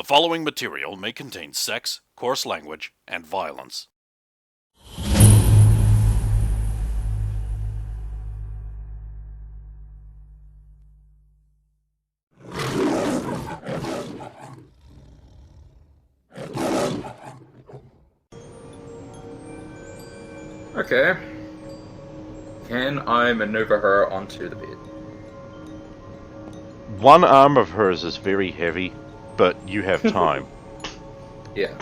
following material may contain sex, coarse language, and violence. Okay. Can I maneuver her onto the bed? One arm of hers is very heavy, but you have time. Yeah.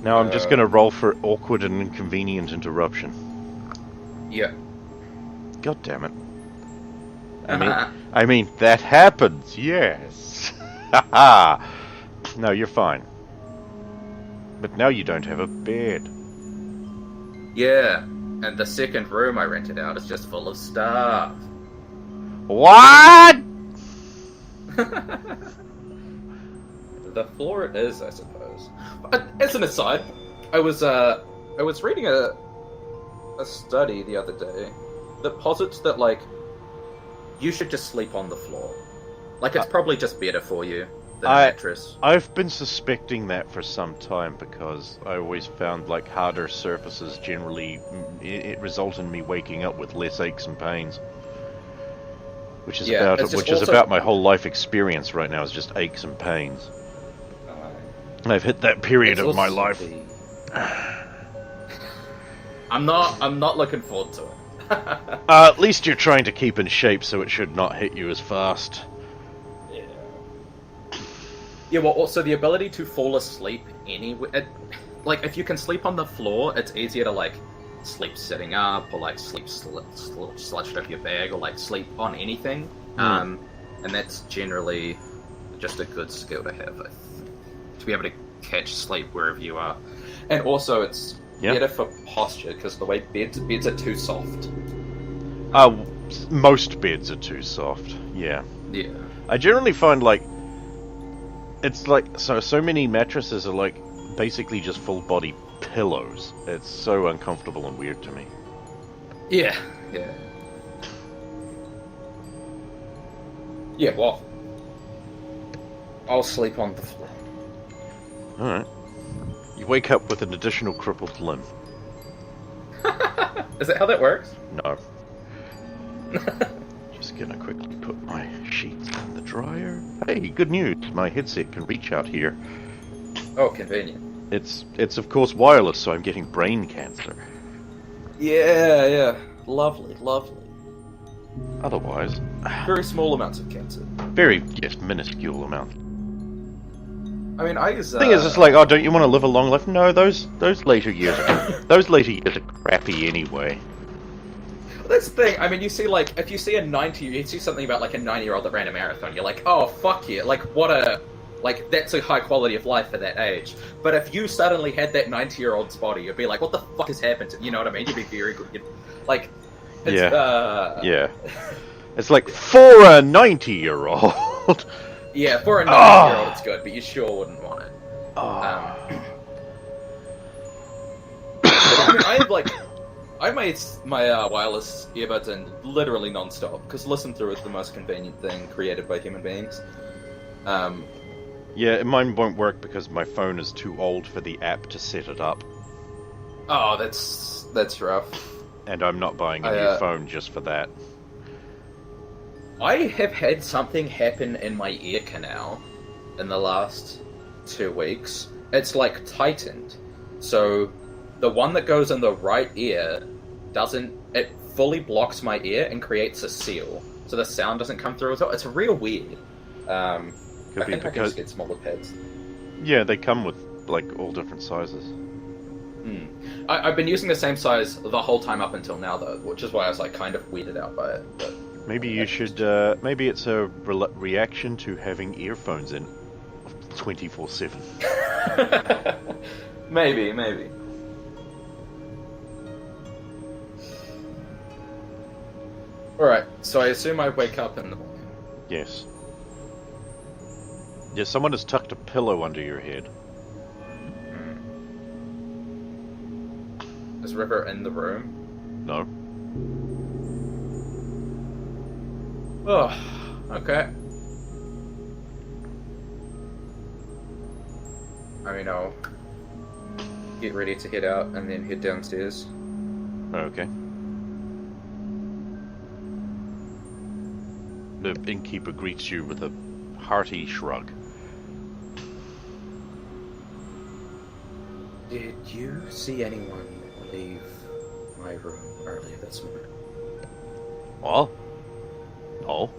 Now I'm just going to roll for awkward and inconvenient interruption. Yeah. God damn it. I mean, that happens, yes. Haha. No, you're fine. But now you don't have a bed. Yeah. And the second room I rented out is just full of stuff. What? The floor it is, I suppose. As an aside, I was reading a study the other day that posits that, like, you should just sleep on the floor. Like, it's probably just better for you than a mattress. I've been suspecting that for some time because I always found, like, harder surfaces generally it result in me waking up with less aches and pains. Which is about my whole life experience right now, is just aches and pains. I've hit that period of my life. I'm not looking forward to it. At least you're trying to keep in shape, so it should not hit you as fast. Yeah. Yeah. Well, also the ability to fall asleep anywhere. Like, if you can sleep on the floor, it's easier to, like, sleep sitting up, or, like, sleep slouched up your bag, or, like, sleep on anything. And that's generally just a good skill to have, to be able to catch sleep wherever you are. And also, it's better for posture, because the way beds are too soft. Most beds are too soft, yeah. Yeah. I generally find, like, it's like, so many mattresses are, like, basically just full-body pillows. It's so uncomfortable and weird to me. Yeah, yeah. Yeah, well, I'll sleep on the floor. Alright. You wake up with an additional crippled limb. Is that how that works? No. Just gonna quickly put my sheets in the dryer. Hey, good news. My headset can reach out here. Oh, convenient. It's of course wireless, so I'm getting brain cancer. Yeah, yeah. Lovely, lovely. Otherwise... Very small amounts of cancer. Yes, minuscule amounts. I mean, The thing is, it's like, oh, don't you want to live a long life? No, those later years are crappy anyway. That's the thing. I mean, you see, like, if you see you see something about, like, a 90-year-old that ran a marathon, you're like, oh, fuck yeah. Like, that's a high quality of life for that age. But if you suddenly had that 90-year-old's body, you'd be like, what the fuck has happened to you? Know what I mean? You'd be very good. Like, it's, yeah. It's like, for a 90-year-old. Yeah, for a 90-year-old it's good, but you sure wouldn't want it. I mean, I made my wireless earbuds in literally non-stop, because listen through is the most convenient thing created by human beings. Yeah, mine won't work because my phone is too old for the app to set it up. Oh, that's rough. And I'm not buying a new phone just for that. I have had something happen in my ear canal in the last 2 weeks. It's, like, tightened. So, the one that goes in the right ear it fully blocks my ear and creates a seal. So the sound doesn't come through at all. It's real weird. I think I can just get smaller pads. Yeah, they come with, like, all different sizes. I've been using the same size the whole time up until now, though, which is why I was, like, kind of weirded out by it. But maybe you should, maybe it's a reaction to having earphones in 24/7. Maybe. Alright, so I assume I wake up in the morning. Yes. Yeah, someone has tucked a pillow under your head. Is River in the room? No. Oh, okay. I mean, I'll get ready to head out and then head downstairs. Okay. The innkeeper greets you with a hearty shrug. Did you see anyone leave my room earlier this morning? Well, no.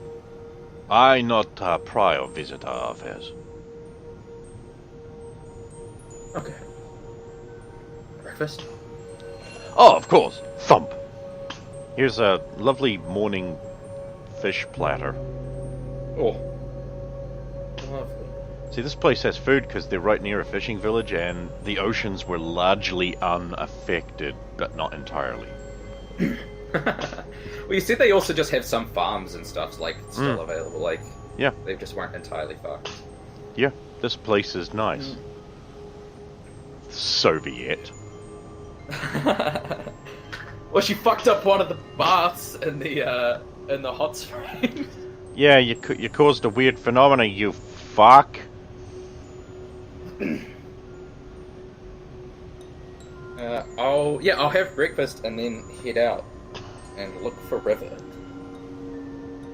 I not a prior visitor of his. Okay. Breakfast? Oh, of course. Thump. Here's a lovely morning fish platter. Oh. Lovely. See, this place has food because they're right near a fishing village and the oceans were largely unaffected, but not entirely. Well, you said they also just have some farms and stuff, like, still available, like... Yeah. They just weren't entirely fucked. Yeah, this place is nice. Soviet. Well, she fucked up one of the baths in the hot springs. Yeah, you caused a weird phenomena, you fuck. I'll have breakfast and then head out and look for River.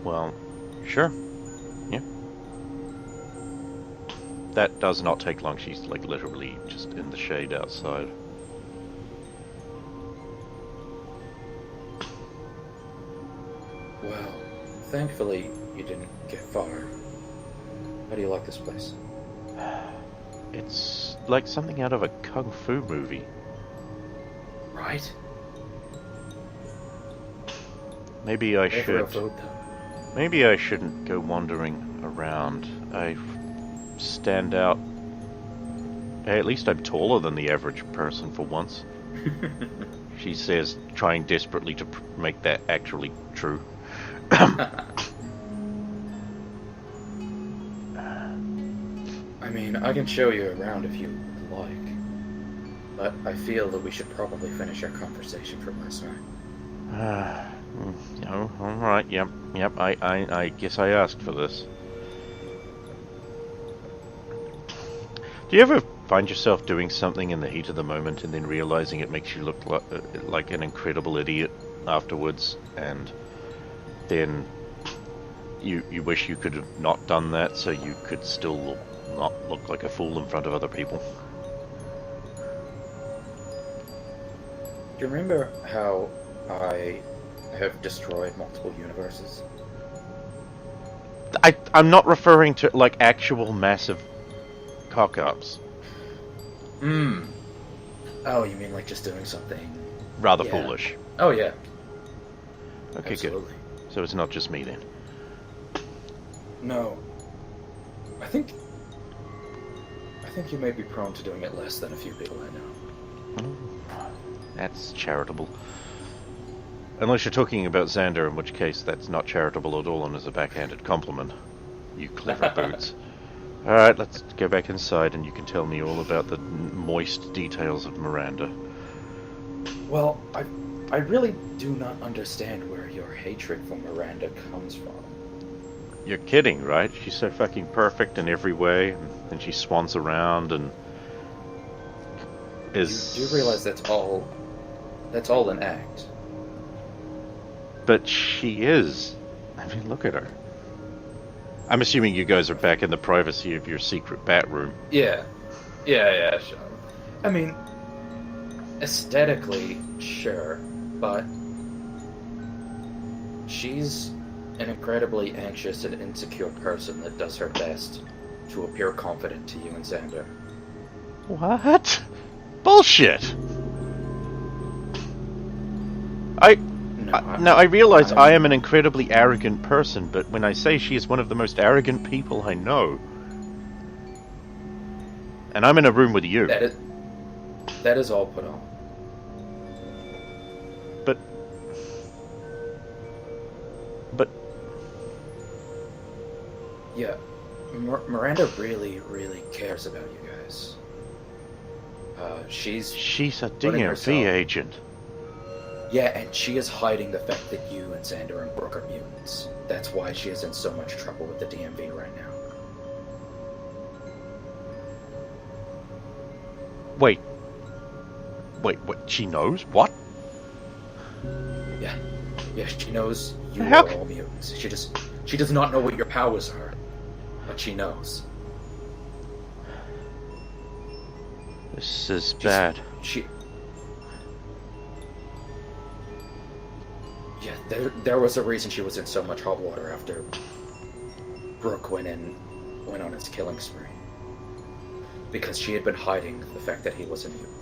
Well, sure. Yeah. That does not take long. She's like literally just in the shade outside. Well, thankfully you didn't get far. How do you like this place? It's like something out of a kung fu movie. Right? Maybe I Never should. a vote, though. Maybe I shouldn't go wandering around. I stand out. Hey, at least I'm taller than the average person for once. She says, trying desperately to make that actually true. I mean, I can show you around if you like. But I feel that we should probably finish our conversation from last night. Oh, alright, yep, I guess I asked for this. Do you ever find yourself doing something in the heat of the moment and then realizing it makes you look like an incredible idiot afterwards, and then you wish you could have not done that so you could still not look like a fool in front of other people? Do you remember how I have destroyed multiple universes? I'm not referring to like actual massive cock-ups. Oh, you mean like just doing something... Rather foolish. Oh, yeah. Okay, Absolutely. good. So it's not just me then. No. I think you may be prone to doing it less than a few people I know. That's charitable. Unless you're talking about Xander, in which case that's not charitable at all and is a backhanded compliment. You clever boots. Alright, let's go back inside and you can tell me all about the moist details of Miranda. Well, I really do not understand where your hatred for Miranda comes from. You're kidding, right? She's so fucking perfect in every way, and she swans around and is... You do realize that's all an act. But she is. I mean, look at her. I'm assuming you guys are back in the privacy of your secret bat room. Yeah, sure. I mean, aesthetically, sure, but she's an incredibly anxious and insecure person that does her best to appear confident to you and Xander. What? Bullshit! I realize I am an incredibly arrogant person, but when I say she is one of the most arrogant people I know, and I'm in a room with you. That is all put on. But yeah, Miranda really, really cares about you guys. She's a DMV agent. Yeah, and she is hiding the fact that you and Xander and Brooke are mutants. That's why she is in so much trouble with the DMV right now. Wait, what? She knows? What? Yeah, she knows you How are all mutants. She does not know what your powers are, but she knows. This is bad. Yeah, there was a reason she was in so much hot water after Brooke went on his killing spree. Because she had been hiding the fact that he was a mutant.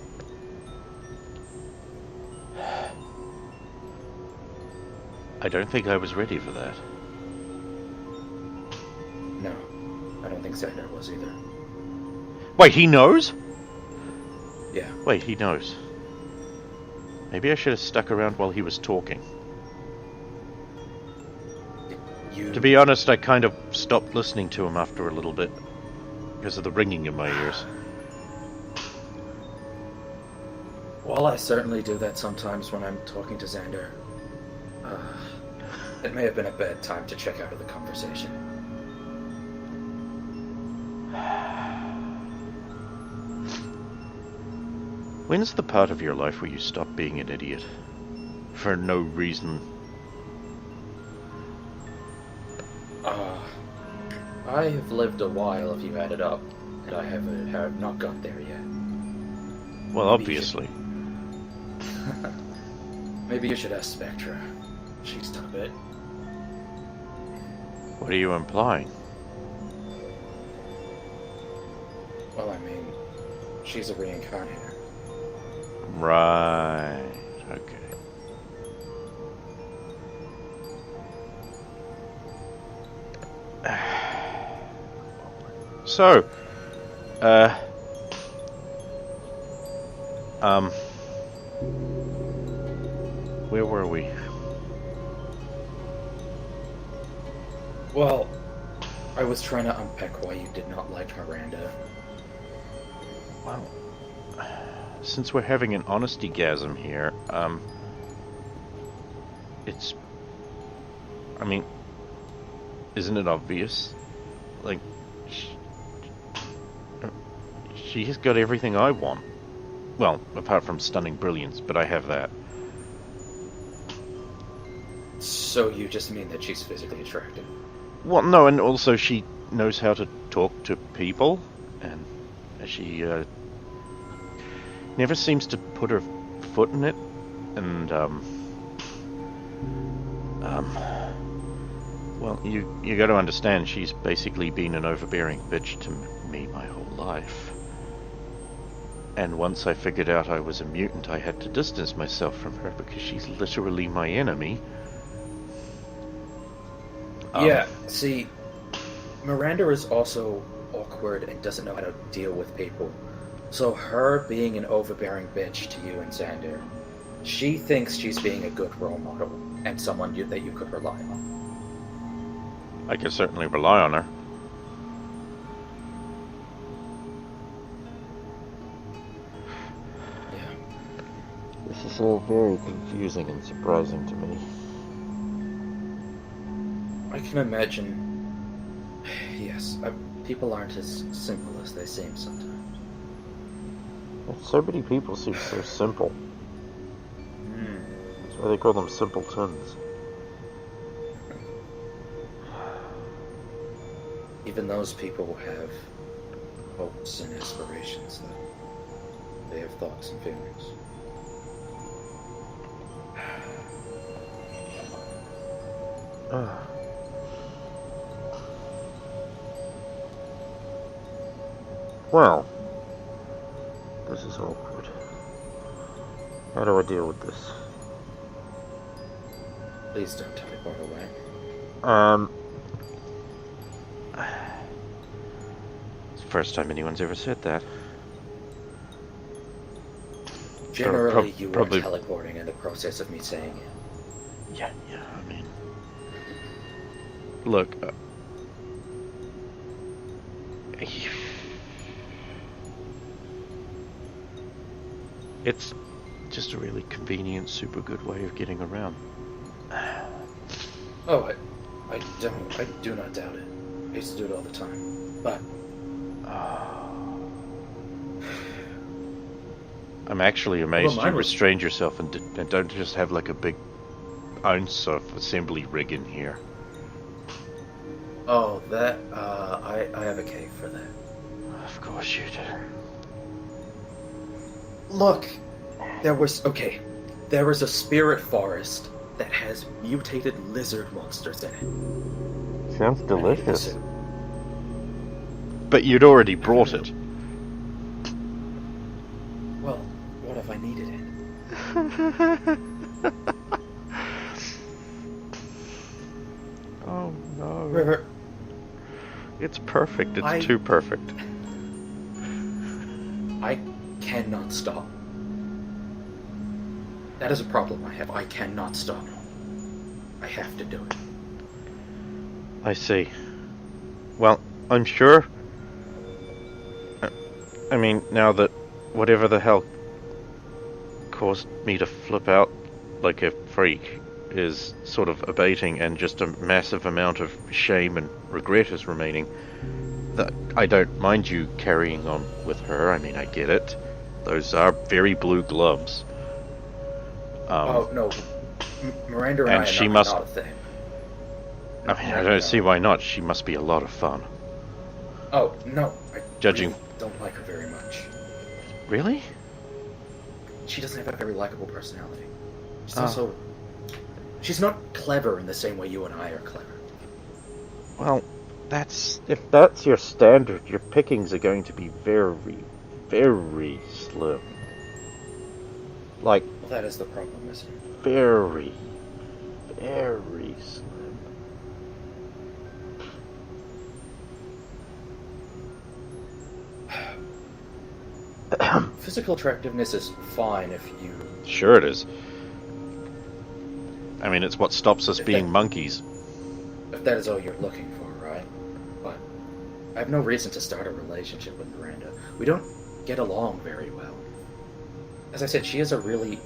I don't think I was ready for that. No, I don't think Xander was either. Wait, he knows? Yeah. Wait, he knows. Maybe I should have stuck around while he was talking. To be honest, I kind of stopped listening to him after a little bit. Because of the ringing in my ears. Well, I certainly do that sometimes when I'm talking to Xander. It may have been a bad time to check out of the conversation. When's the part of your life where you stop being an idiot? For no reason. I have lived a while if you add it up, and I have not got there yet. Well, obviously. Maybe you should ask Spectra. She's done a bit. What are you implying? Well, I mean, she's a reincarnator. Right. Okay. So, where were we? Well, I was trying to unpack why you did not like Miranda. Well, since we're having an honesty-gasm here, it's... I mean, isn't it obvious? Like, she has got everything I want. Well, apart from stunning brilliance, but I have that. So you just mean that she's physically attractive? Well, no, and also she knows how to talk to people, and she never seems to put her foot in it, and well, you got to understand, she's basically been an overbearing bitch to me my whole life. And once I figured out I was a mutant, I had to distance myself from her because she's literally my enemy. Yeah, see, Miranda is also awkward and doesn't know how to deal with people. So her being an overbearing bitch to you and Xander, she thinks she's being a good role model and someone that you could rely on. I can certainly rely on her. Yeah. This is all very confusing and surprising to me. I can imagine. Yes, people aren't as simple as they seem sometimes. So many people seem so simple. That's why they call them simpletons. Even those people have hopes and aspirations, though. They have thoughts and feelings. Well, this is awkward. How do I deal with this? Please don't teleport away. It's the first time anyone's ever said that. Generally, you probably are teleporting in the process of me saying it. Yeah, I mean... Look, it's just a really convenient, super good way of getting around. Oh, I do not doubt it. I used to do it all the time. But I'm actually amazed Well, mine you was- restrained yourself and don't just have like a big ounce of assembly rig in here. oh, that I have a cave for that. Of course you do. Look, there was a spirit forest that has mutated lizard monsters in it. Sounds I needed delicious. to- But you'd already brought it. Well, what if I needed it? Oh no. River, It's perfect. It's I- too perfect. I cannot stop. That is a problem I have. I cannot stop. I have to do it. I see. Well, I'm sure. I mean, now that whatever the hell caused me to flip out like a freak is sort of abating and just a massive amount of shame and regret is remaining, that I don't mind you carrying on with her. I mean, I get it. Those are very blue gloves. Oh no, Miranda and and I she are must- not a thing. I mean, I don't see why not. She must be a lot of fun. Oh no, I Judging- really don't like her very much. Really? She doesn't have a very likable personality. She's Ah. also she's not clever in the same way you and I are clever. Well, if that's your standard, your pickings are going to be very, very slim. Like, Well, that is the problem, isn't it? very, very slim. Physical attractiveness is fine if you. Sure it is. I mean, it's what stops us being monkeys. If that is all you're looking for, right? But I have no reason to start a relationship with Miranda. We don't get along very well. As I said, she is a really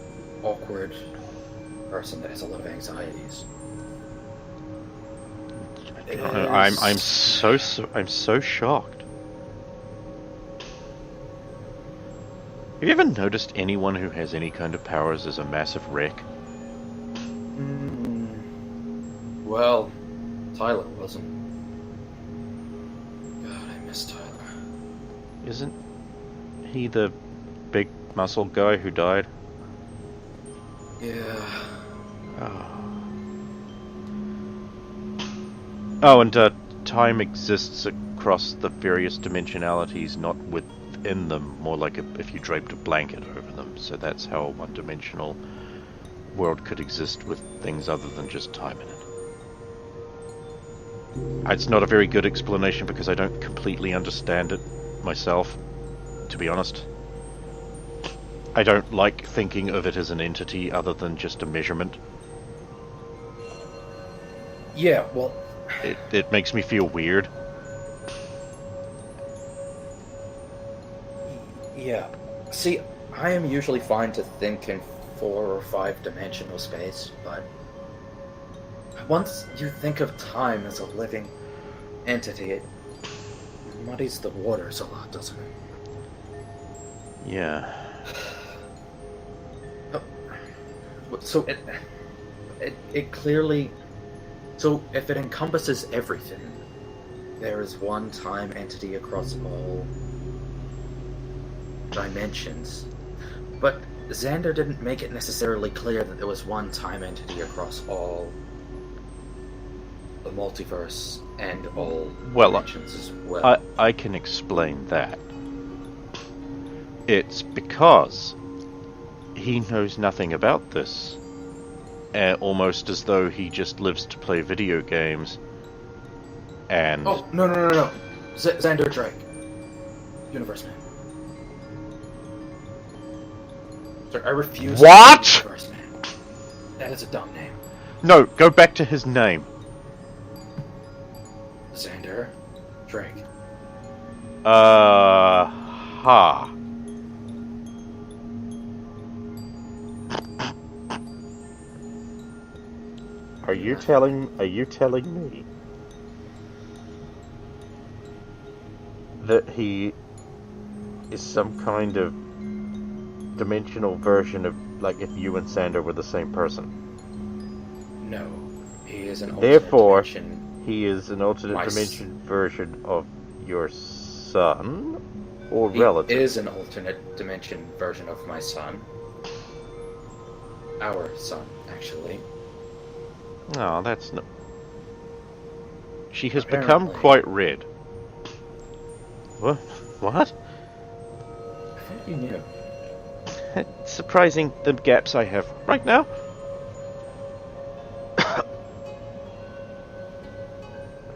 awkward person that has a lot of anxieties. It I'm is- so shocked. Have you ever noticed anyone who has any kind of powers as a massive wreck? Well, Tyler wasn't. God, I miss Tyler. Isn't he the big muscle guy who died? Yeah. Oh, and time exists across the various dimensionalities, not within them, more like if you draped a blanket over them. So that's how a one-dimensional world could exist with things other than just time in it. It's not a very good explanation because I don't completely understand it myself, to be honest. I don't like thinking of it as an entity other than just a measurement. Yeah, well, It makes me feel weird. yeah. See, I am usually fine to think in 4 or 5-dimensional space, but once you think of time as a living entity, it muddies the waters a lot, doesn't it? Yeah. So it clearly. So if it encompasses everything, there is one time entity across all dimensions. But Xander didn't make it necessarily clear that there was one time entity across all the multiverse and all dimensions as well. I can explain that. It's because he knows nothing about this. Almost as though he just lives to play video games. And... Oh, no. Xander Drake. Universe Man. Sorry, I refuse What? to be Universe Man. That is a dumb name. No, go back to his name. Xander Drake. Ha. Are you telling me that he is some kind of dimensional version of, like, if you and Sander were the same person? No, he is an alternate Therefore, dimension. he is an alternate dimension version of your son or He relative. is an alternate dimension version of my son. Our son, actually. Oh, that's no. She has Apparently. become quite red. What? What? I thought you knew. It's surprising the gaps I have right now.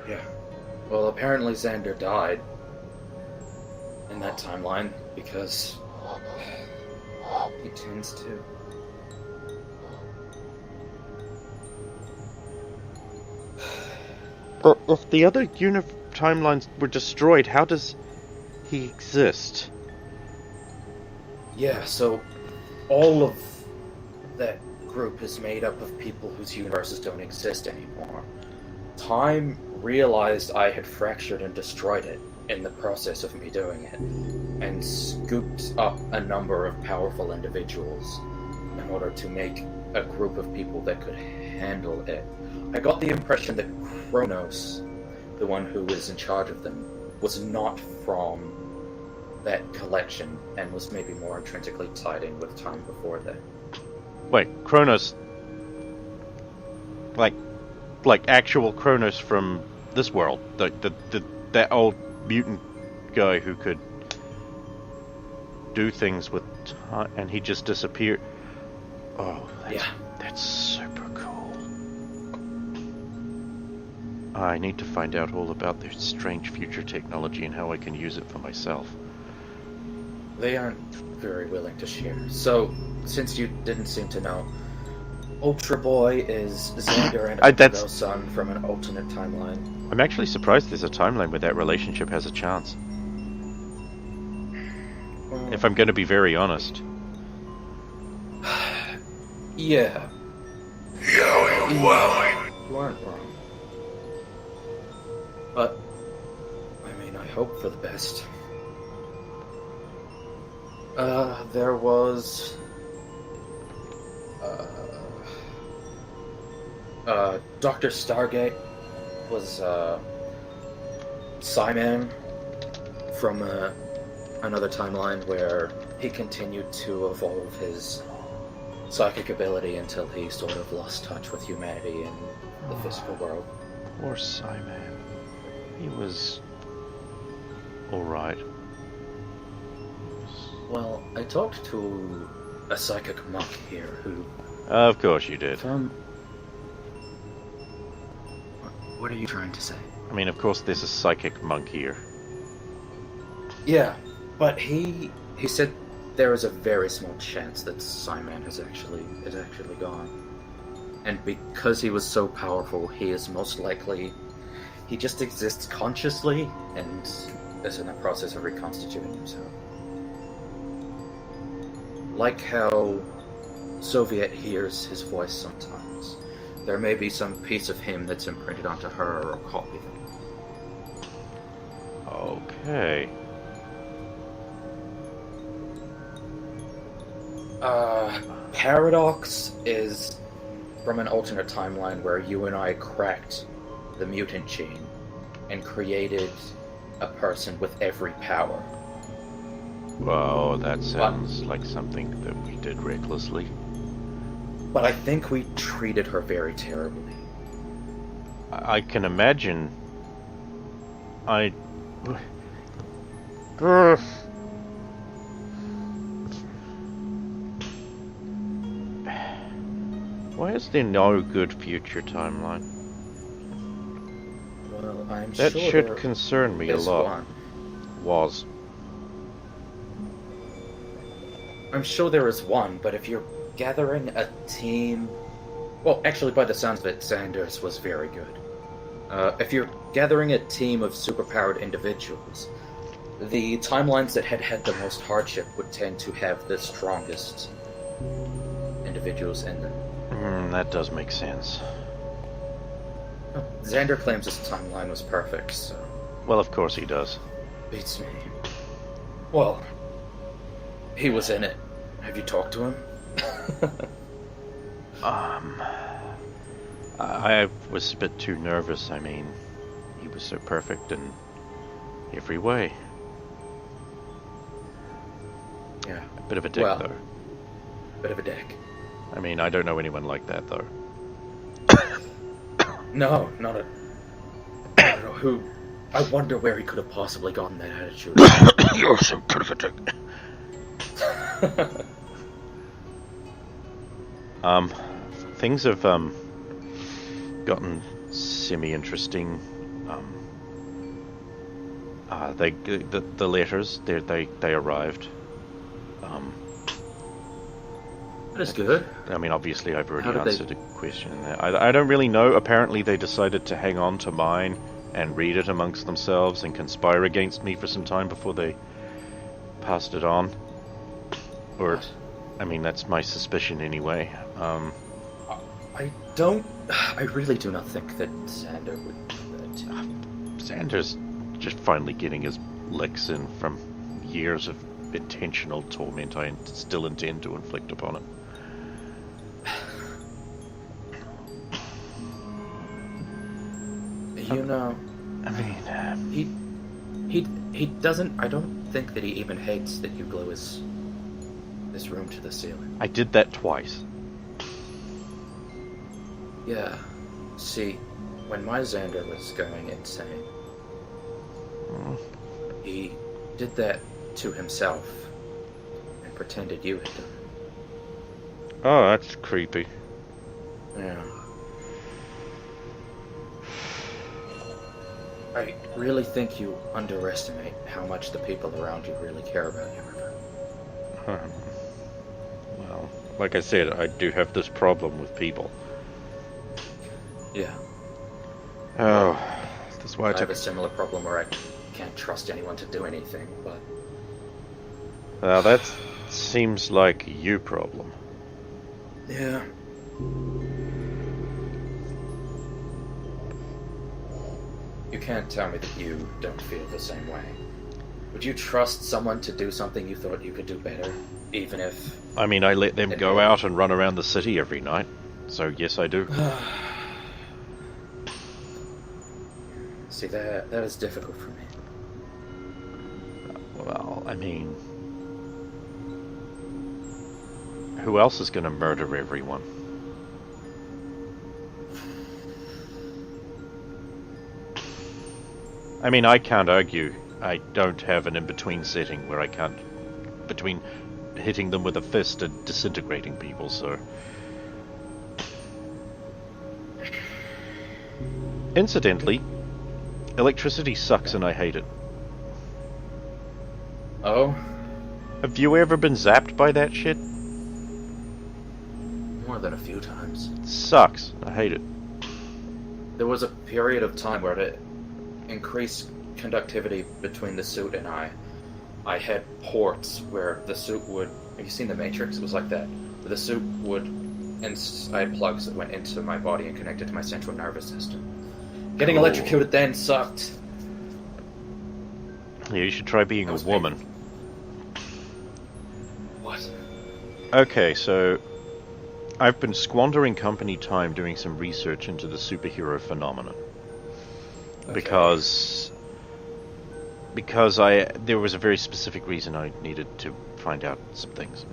Yeah. Well, apparently Xander died in that timeline because he tends to. But if the other timelines were destroyed, how does he exist? Yeah, so all of that group is made up of people whose universes don't exist anymore. Time realized I had fractured and destroyed it in the process of me doing it, and scooped up a number of powerful individuals in order to make a group of people that could handle it. I got the impression that Kronos, the one who was in charge of them, was not from that collection and was maybe more intrinsically tied in with time before that. Wait, Kronos, like actual Kronos from this world, that old mutant guy who could do things with time, and he just disappeared. Oh, that's super cool. I need to find out all about their strange future technology and how I can use it for myself. They aren't very willing to share. So, since you didn't seem to know, Ultra Boy is Xander and Indigo's son from an alternate timeline. I'm actually surprised there's a timeline where that relationship has a chance. Well, if I'm going to be very honest. Yeah. Well, You aren't wrong. But, I mean, I hope for the best. There was... Dr. Stargate was, Psyman from, another timeline where he continued to evolve his psychic ability until he sort of lost touch with humanity and the physical world. Poor Psyman. He was... alright. Well, I talked to a psychic monk here who... Of course you did. What are you trying to say? I mean, of course there's a psychic monk here. Yeah, but he said there is a very small chance that Psyman is actually gone. And because he was so powerful, he is most likely... He just exists consciously and is in the process of reconstituting himself. Like how Soviet hears his voice sometimes. There may be some piece of him that's imprinted onto her or a copy. Okay. Paradox is from an alternate timeline where you and I cracked the mutant gene and created a person with every power. Wow, that sounds like something that we did recklessly. But I think we treated her very terribly. I can imagine. Why is there no good future timeline? Well, I'm That sure should there concern me a is lot. one. Was. I'm sure there is one, but if you're gathering a team... Well, actually, by the sounds of it, Sanders was very good. If you're gathering a team of superpowered individuals, the timelines that had had the most hardship would tend to have the strongest individuals in them. That does make sense. Xander claims his timeline was perfect, so... Well, of course he does. Beats me. Well, he was in it. Have you talked to him? I was a bit too nervous. I mean, he was so perfect in every way. Yeah. A bit of a dick, Well, though. Bit of a dick. I mean, I don't know anyone like that, though. No, not a... I don't know who... I wonder where he could have possibly gotten that attitude. You're so good of a dick. Things have, gotten semi-interesting. The letters, they arrived. That is good. I mean, obviously I've already How did answered a question there. I don't really know. Apparently they decided to hang on to mine and read it amongst themselves and conspire against me for some time before they passed it on. Or, What? I mean, that's my suspicion anyway. I really do not think that Xander would do that. Xander's just finally getting his licks in from years of intentional torment I still intend to inflict upon him. You know, I mean, he doesn't. I don't think that he even hates that you glue his room to the ceiling. I did that twice. Yeah. See, when my Xander was going insane, he did that to himself and pretended you had done it. Oh, that's creepy. Yeah. I really think you underestimate how much the people around you really care about you, River. Well, like I said, I do have this problem with people. Yeah. Oh, that's why I I took have a similar problem where I can't trust anyone to do anything, but... Well, that seems like you problem. Yeah. You can't tell me that you don't feel the same way. Would you trust someone to do something you thought you could do better, even if... I mean, I let them go out and run around the city every night, so yes, I do. See, that is difficult for me. Well, I mean... Who else is going to murder everyone? I mean, I can't argue. I don't have an in-between setting where I can't... between hitting them with a fist and disintegrating people, so... Incidentally, electricity sucks and I hate it. Oh? Have you ever been zapped by that shit? More than a few times. It sucks. I hate it. There was a period of time where to increase conductivity between the suit and I had ports where the suit would... Have you seen The Matrix? It was like that. Where the suit would... And I had plugs that went into my body and connected to my central nervous system. Getting Cool. electrocuted then sucked. Yeah, you should try being That a was woman. What? Okay, so... I've been squandering company time doing some research into the superhero phenomenon. Okay. Because there was a very specific reason I needed to find out some things.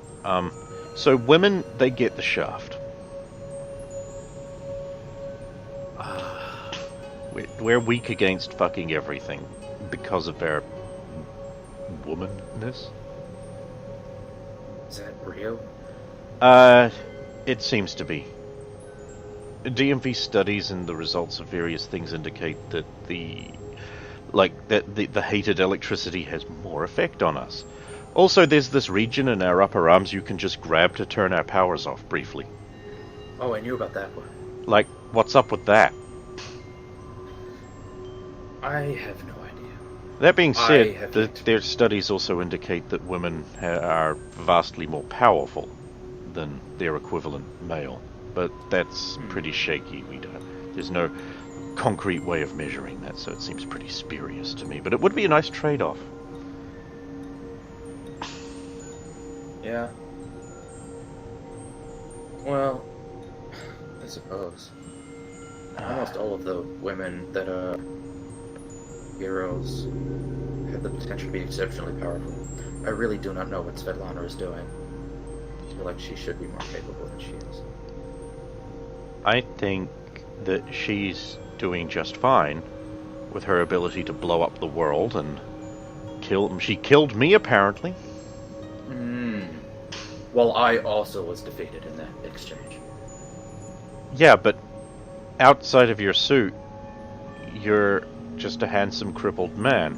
So women, they get the shaft. We're weak against fucking everything because of our womanness. Is that real? It seems to be. DMV studies and the results of various things indicate that the hated electricity has more effect on us. Also, there's this region in our upper arms you can just grab to turn our powers off briefly. Oh, I knew about that one. Like, what's up with that? I have no idea. That being I said, have yet to- their studies also indicate that women are vastly more powerful than their equivalent male. But that's pretty shaky. There's no concrete way of measuring that, so it seems pretty spurious to me. But it would be a nice trade-off. Yeah. Well, I suppose. Almost all of the women that are heroes have the potential to be exceptionally powerful. I really do not know what Svetlana is doing. I feel like she should be more capable than she is. I think that she's doing just fine with her ability to blow up the world and kill. She killed me, apparently. Well, I also was defeated in that exchange. Yeah, but outside of your suit, you're just a handsome, crippled man.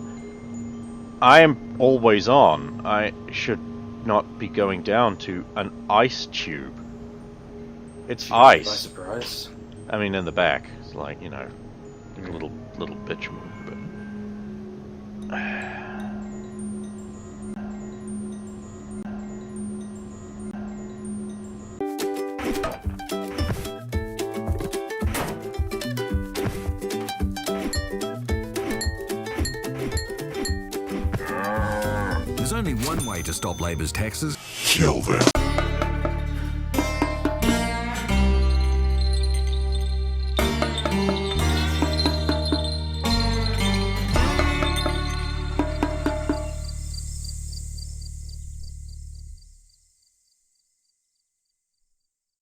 I am always on. I should not be going down to an ice tube. It's ice. By surprise. I mean, in the back, it's like, you know, a little bitch move, but... There's only one way to stop Labour's taxes. Kill them.